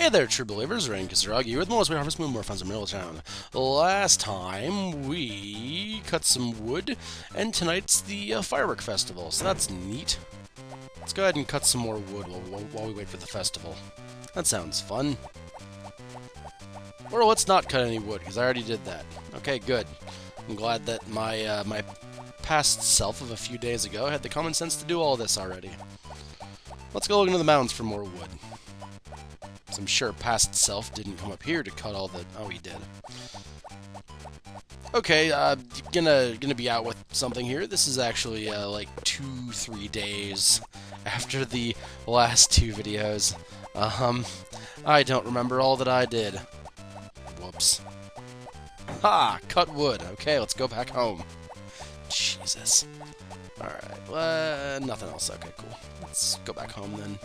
Hey there, true believers, Rain Kisaragi with Most We Harvest Moon, more fun, Middle Town. Last time we cut some wood, and tonight's the Firework Festival, so that's neat. Let's go ahead and cut some more wood while we wait for the festival. That sounds fun. Or let's not cut any wood, because I already did that. Okay, good. I'm glad that my my past self of a few days ago had the common sense to do all this already. Let's go look into the mountains for more wood. I'm sure past self didn't come up here to cut all the... Oh, he did. Okay, gonna be out with something here. This is actually, like 2-3 days after the last two videos. I don't remember all that I did. Whoops. Ha! Cut wood. Okay, let's go back home. Jesus. Alright, nothing else. Okay, cool. Let's go back home then.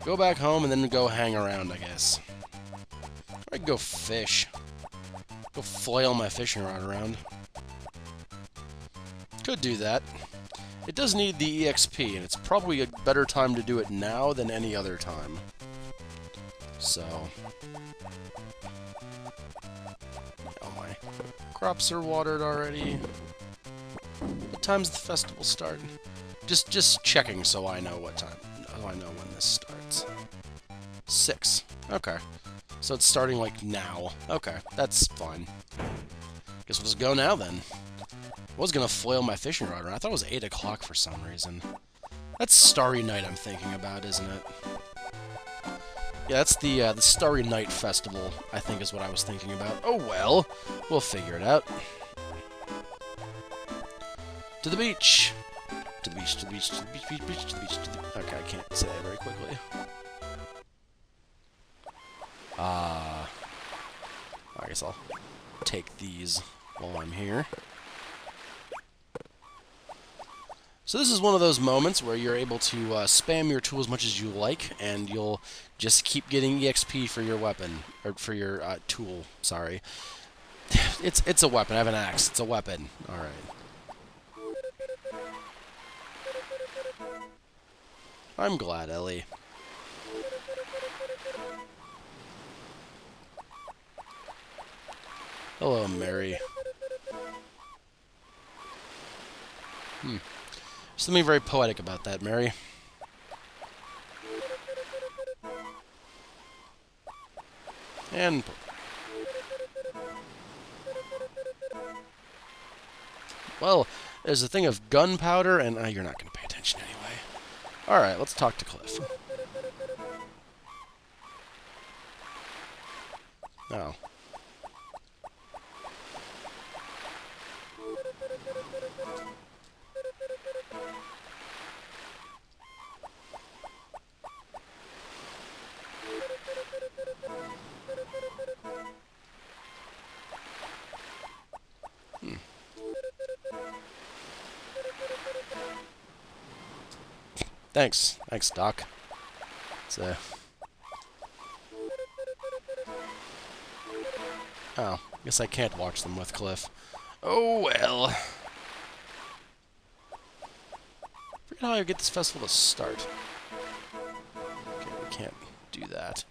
Go back home and then go hang around, I guess. Or I could go fish. Go flail my fishing rod around. Could do that. It does need the EXP, and it's probably a better time to do it now than any other time. So... Oh my. Crops are watered already. What time's the festival start? Just checking so I know what time. Oh, I know when this starts. 6. Okay. So it's starting, like, now. Okay, that's fine. Guess we'll just go now, then. I was gonna flail my fishing rod around. I thought it was 8 o'clock for some reason. That's Starry Night I'm thinking about, isn't it? Yeah, that's the Starry Night Festival, I think is what I was thinking about. Oh, well. We'll figure it out. To the beach! To the beach, to the beach, to the beach, beach, beach, to the beach, to the... Okay, I can't say that very quickly. I guess I'll take these while I'm here. So this is one of those moments where you're able to spam your tool as much as you like, and you'll just keep getting EXP for your weapon, or for your tool, sorry. It's a weapon, I have an axe, it's a weapon. Alright. I'm glad, Ellie. Hello, Mary. There's something very poetic about that, Mary. And... Well, there's a thing of gunpowder, and you're not going to pay attention anyway. Alright, let's talk to Cliff. Oh. Thanks. Thanks, Doc. It's, Oh, guess I can't watch them with Cliff. Oh, well. Forget how I get this festival to start. Okay, we can't do that.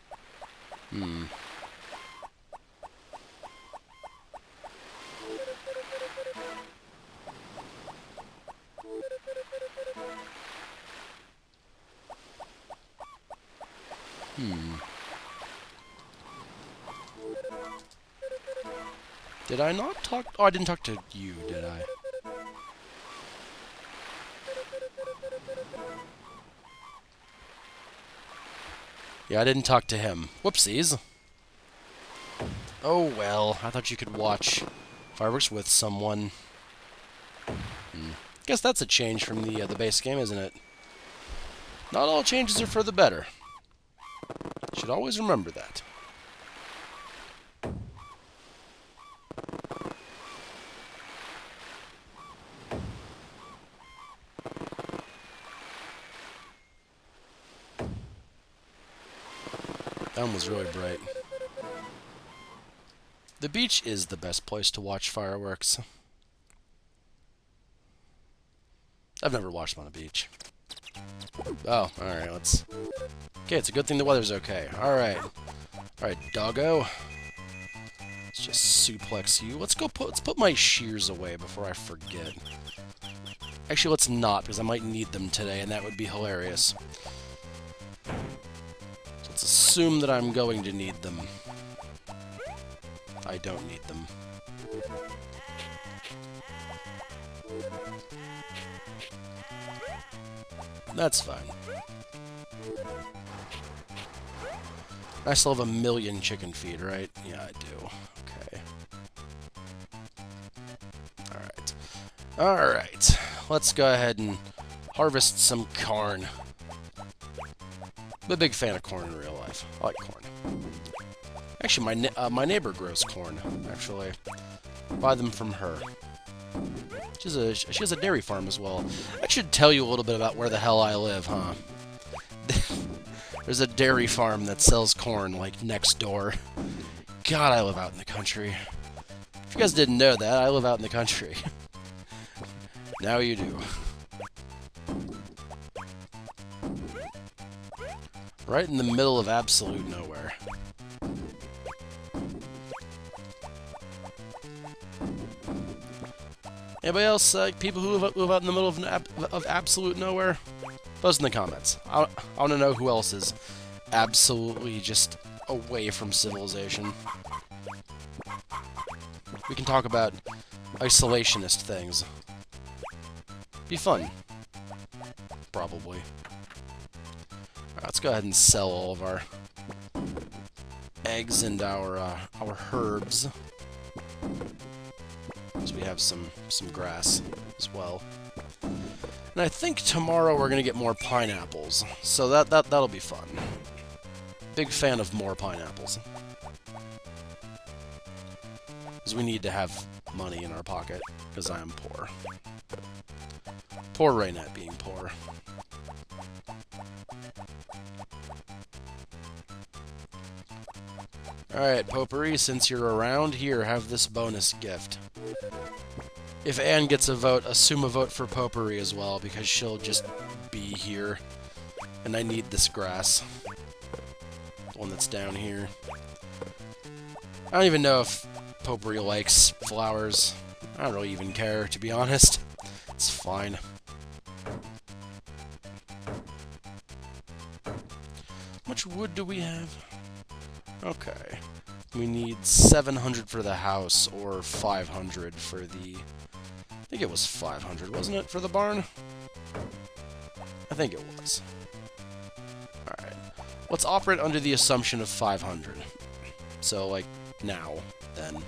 Did I not talk? Oh, I didn't talk to you, did I? Yeah, I didn't talk to him. Whoopsies. Oh, well. I thought you could watch Fireworks with someone. Guess that's a change from the base game, isn't it? Not all changes are for the better. Should always remember that. That one was really bright. The beach is the best place to watch fireworks. I've never watched them on a beach. Oh, alright, let's... Okay, it's a good thing the weather's okay. Alright. Alright, doggo. Let's just suplex you. Let's put my shears away before I forget. Actually, let's not, because I might need them today, and that would be hilarious. So let's assume that I'm going to need them. I don't need them. That's fine. I still have 1,000,000 chicken feed, right? Yeah, I do. Okay. Alright. Alright. Let's go ahead and harvest some corn. I'm a big fan of corn in real life. I like corn. Actually, my neighbor grows corn, actually. Buy them from her. She has a dairy farm as well. I should tell you a little bit about where the hell I live, huh? There's a dairy farm that sells corn, like, next door. God, I live out in the country. If you guys didn't know that, I live out in the country. Now you do. Right in the middle of absolute nowhere. Anybody else, people who live out in the middle of absolute nowhere? Post in the comments. I want to know who else is absolutely just away from civilization. We can talk about isolationist things. Be fun. Probably. Alright, let's go ahead and sell all of our eggs and our herbs. So we have some grass as well. And I think tomorrow we're gonna get more pineapples, so that'll be fun. Big fan of more pineapples, because we need to have money in our pocket, because I am poor. Poor right at being poor. Alright, Potpourri, since you're around, here, have this bonus gift. If Anne gets a vote, assume a vote for Potpourri as well, because she'll just be here. And I need this grass. The one that's down here. I don't even know if Potpourri likes flowers. I don't really even care, to be honest. It's fine. How much wood do we have? Okay. We need 700 for the house, or 500 for the... I think it was 500, wasn't it, for the barn? I think it was. Alright. Let's operate under the assumption of 500. So, like, now, then.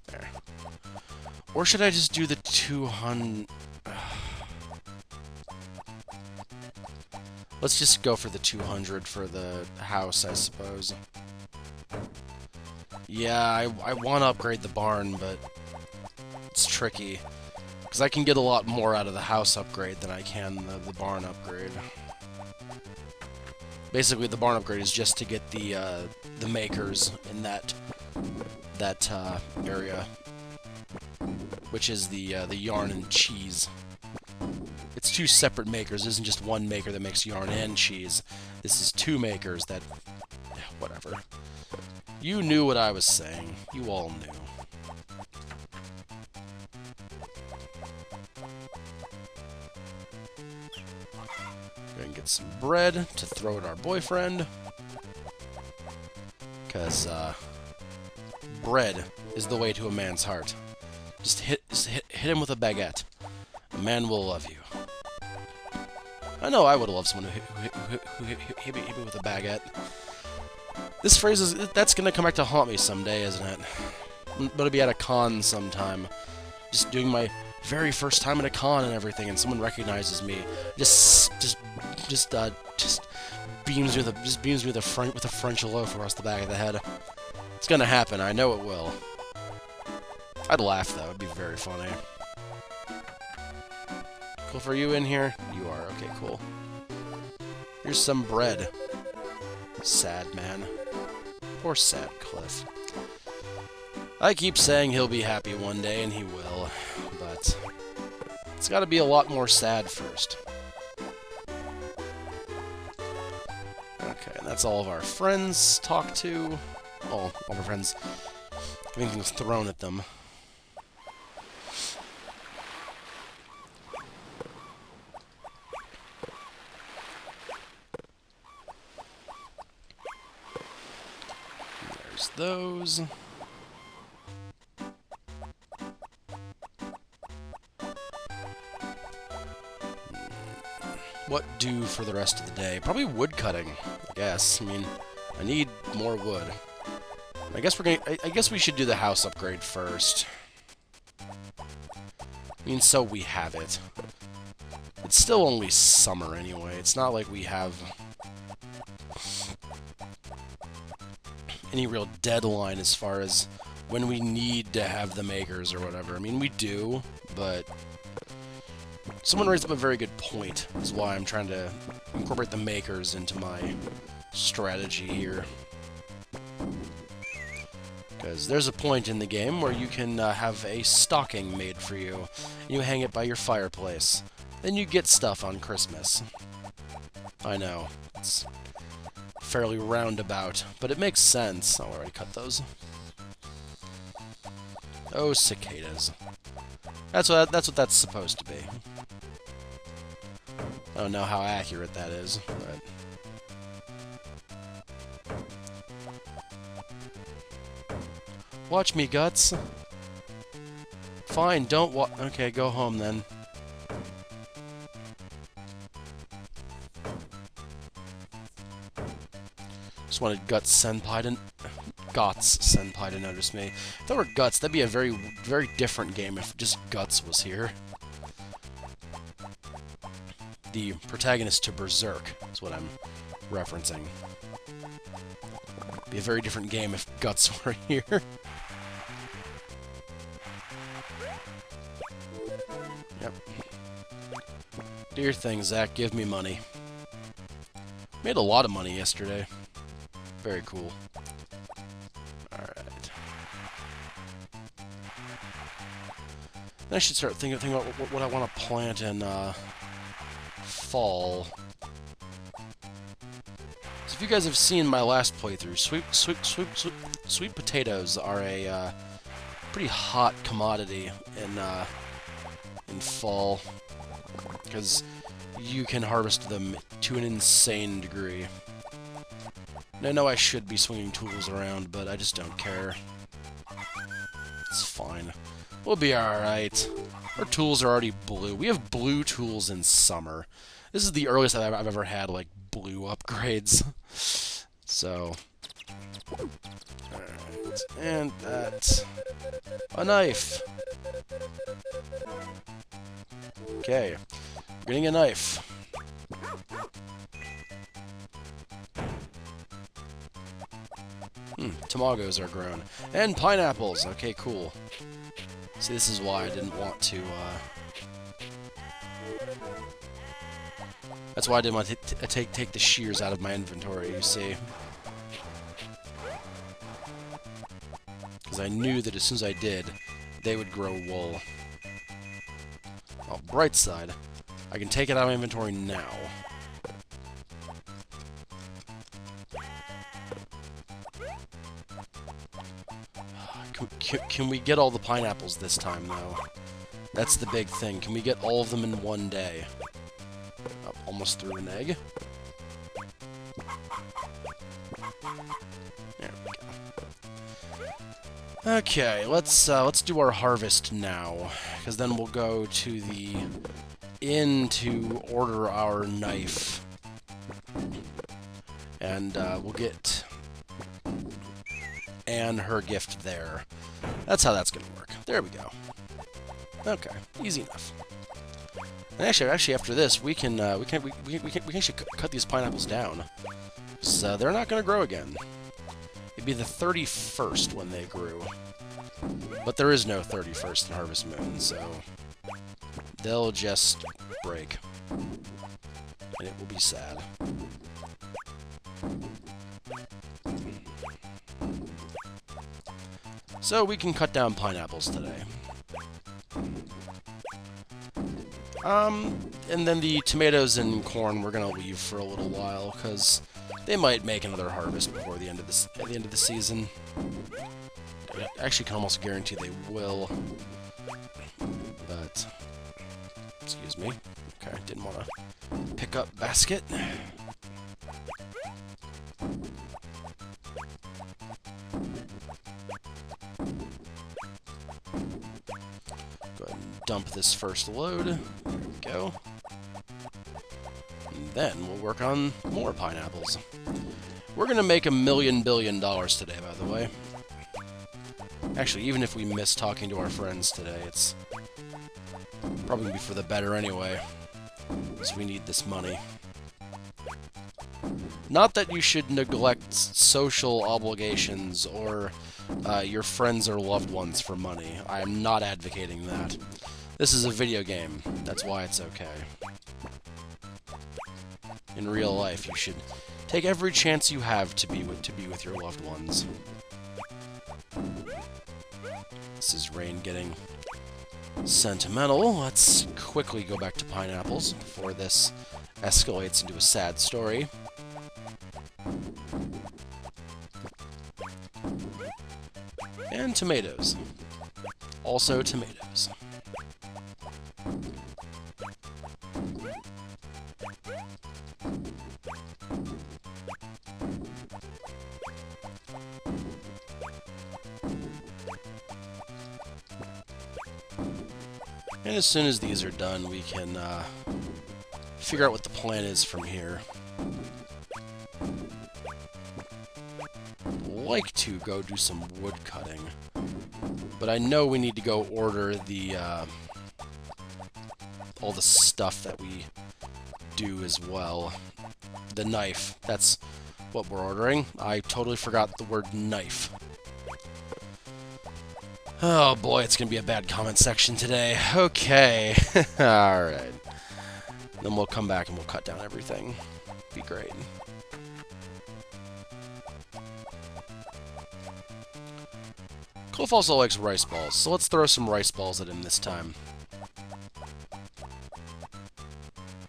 There. Or should I just do the 200... Let's just go for the 200 for the house, I suppose. Yeah, I want to upgrade the barn, but it's tricky. Because I can get a lot more out of the house upgrade than I can the barn upgrade. Basically, the barn upgrade is just to get the makers in that area, which is the yarn and cheese. It's two separate makers. It isn't just one maker that makes yarn and cheese. This is two makers that... whatever. You knew what I was saying. You all knew. Go and get some bread to throw at our boyfriend. Because, bread is the way to a man's heart. Just hit him with a baguette. A man will love you. I know I would love someone who hit me with a baguette. This phrase that's gonna come back to haunt me someday, isn't it? I'm gonna be at a con sometime, just doing my very first time at a con and everything, and someone recognizes me, just beams me with a French loaf across the back of the head. It's gonna happen. I know it will. I'd laugh though. It'd be very funny. Cliff, are you in here? You are. Okay, cool. Here's some bread. Sad man. Poor sad Cliff. I keep saying he'll be happy one day, and he will, but it's got to be a lot more sad first. Okay, and that's all of our friends talk to. All of our friends getting things thrown at them. There's those. What do for the rest of the day? Probably wood cutting, I guess. I mean, I need more wood. I guess I guess we should do the house upgrade first. I mean, so we have it. It's still only summer anyway. It's not like we have any real deadline as far as when we need to have the makers or whatever. I mean, we do, but someone raised up a very good point, is why I'm trying to incorporate the makers into my strategy here. Because there's a point in the game where you can have a stocking made for you, and you hang it by your fireplace. Then you get stuff on Christmas. I know, it's fairly roundabout, but it makes sense. Oh, I already cut those. Oh, cicadas. That's what that's supposed to be. I don't know how accurate that is, but... Watch me, Guts. Fine, don't okay, go home then. Just wanted Guts Senpai to notice me. If that were Guts, that'd be a very, very different game if just Guts was here. The protagonist to Berserk is what I'm referencing. Be a very different game if Guts were here. Yep. Do your thing, Zach. Give me money. Made a lot of money yesterday. Very cool. Alright. Then I should start thinking about what I want to plant in fall. So if you guys have seen my last playthrough, sweet potatoes are a pretty hot commodity in fall, because you can harvest them to an insane degree. And I know I should be swinging tools around, but I just don't care. It's fine. We'll be alright. Our tools are already blue. We have blue tools in summer. This is the earliest I've ever had, like, blue upgrades. So... Alright. And that's... a knife! Okay. We're getting a knife. Tomagos are grown. And pineapples! Okay, cool. See, this is why I didn't want to, That's why I didn't want to take the shears out of my inventory, you see. Because I knew that as soon as I did, they would grow wool. Oh, bright side. I can take it out of my inventory now. Can we get all the pineapples this time, though? That's the big thing. Can we get all of them in one day? Oh, almost threw an egg. There we go. Okay, let's do our harvest now, because then we'll go to the inn to order our knife, and we'll get Anne her gift there. That's how that's gonna work. There we go. Okay, easy enough. And actually, after this, we can actually cut these pineapples down, so they're not gonna grow again. It'd be the 31st when they grew, but there is no 31st in Harvest Moon, so they'll just break, and it will be sad. So we can cut down pineapples today. And then the tomatoes and corn we're gonna leave for a little while, because they might make another harvest before the end of the season. I actually can almost guarantee they will. But excuse me. Okay, didn't want to pick up basket. Go ahead and dump this first load. There we go. And then we'll work on more pineapples. We're gonna make $1 million billion today, by the way. Actually, even if we miss talking to our friends today, it's probably gonna be for the better anyway, because we need this money. Not that you should neglect social obligations or your friends or loved ones for money. I am not advocating that. This is a video game. That's why it's okay. In real life, you should take every chance you have to be with your loved ones. This is Rain getting sentimental. Let's quickly go back to pineapples before this escalates into a sad story. And tomatoes. Also tomatoes. And as soon as these are done, we can figure out what the plan is from here. Like to go do some wood cutting, but I know we need to go order the all the stuff that we do as well. The knife, that's what we're ordering. I totally forgot the word knife. Oh boy, it's gonna be a bad comment section today. Okay. Alright. Then we'll come back and we'll cut down everything. Be great. Cliff also likes rice balls, so let's throw some rice balls at him this time.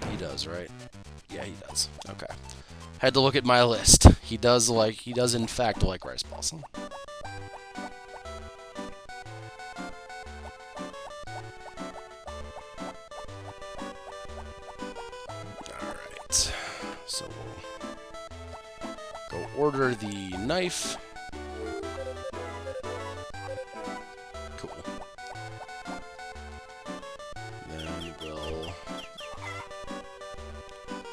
He does, right? Yeah, he does. Okay. Had to look at my list. He does in fact like rice balls. Alright. So we'll go order the knife. Cool. Then we'll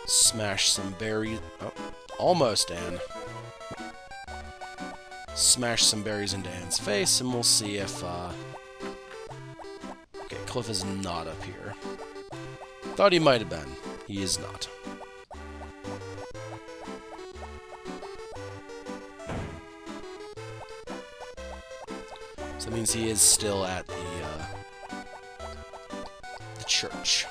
smash some berries. Oh, almost, Dan. Smash some berries into Anne's face, and we'll see if, okay, Cliff is not up here. Thought he might have been. He is not. So that means he is still at the church.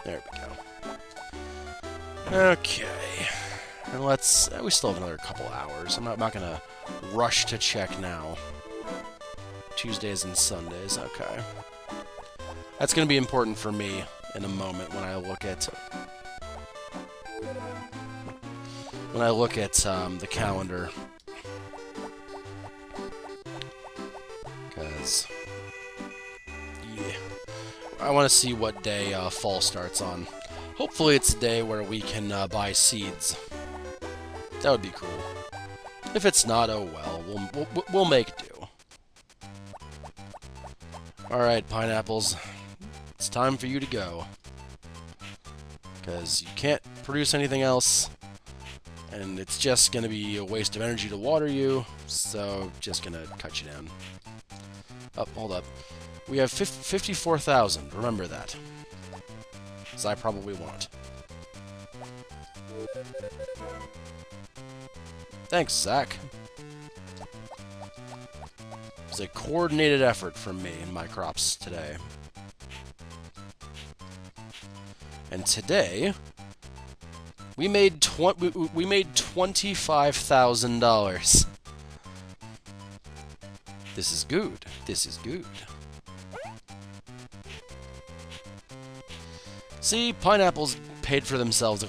There we go. Okay. And let's... we still have another couple hours. I'm not gonna rush to check now. Tuesdays and Sundays, okay. That's gonna be important for me in a moment when I look at... the calendar. Because... yeah. I want to see what day fall starts on. Hopefully it's a day where we can buy seeds. That would be cool. If it's not, oh well. We'll make do. Alright, pineapples. It's time for you to go. Because you can't produce anything else. And it's just going to be a waste of energy to water you. So, just going to cut you down. Oh, hold up. We have 54,000. Remember that. As I probably won't. Thanks, Zach. It was a coordinated effort from me and my crops today. And today, we made $25,000. This is good. This is good. See, pineapples paid for themselves a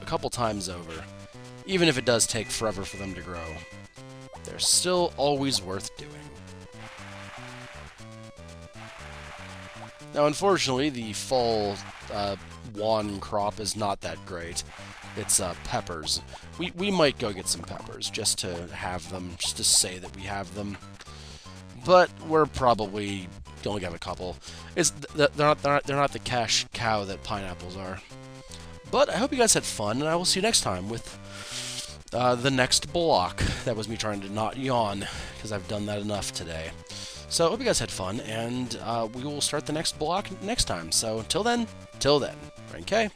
couple times over. Even if it does take forever for them to grow, they're still always worth doing. Now, unfortunately, the fall lawn crop is not that great. It's peppers. We might go get some peppers just to have them, just to say that we have them. But we're probably only gonna have a couple. They're not the cash cow that pineapples are. But I hope you guys had fun, and I will see you next time with the next block. That was me trying to not yawn, because I've done that enough today. So I hope you guys had fun, and we will start the next block next time. So till then, okay?